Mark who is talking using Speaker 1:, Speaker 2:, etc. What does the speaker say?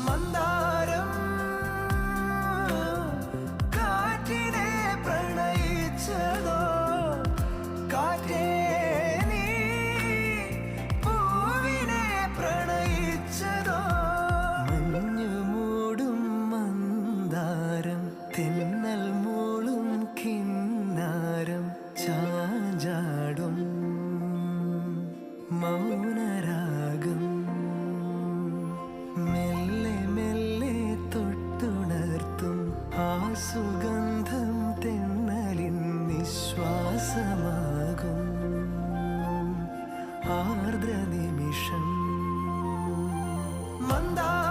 Speaker 1: മന്ദാരം കാറ്റിനെ പ്രണയിച്ചതോ, കാറ്റേ നീ പൂവിനെ പ്രണയിച്ചതോ. മഞ്ഞു മൂടും മന്ദാരം, തെന്നൽ മൂളും കിന്നാരം, ചാഞ്ചാടും മൗനരാഗം, മെല്ലെ മെല്ലെ തൊട്ടുണർത്തും ആ സുഗന്ധം തെന്നലിൻ നിശ്വാസമാകും. ആർദ്ര നിമിഷം മന്ദാരം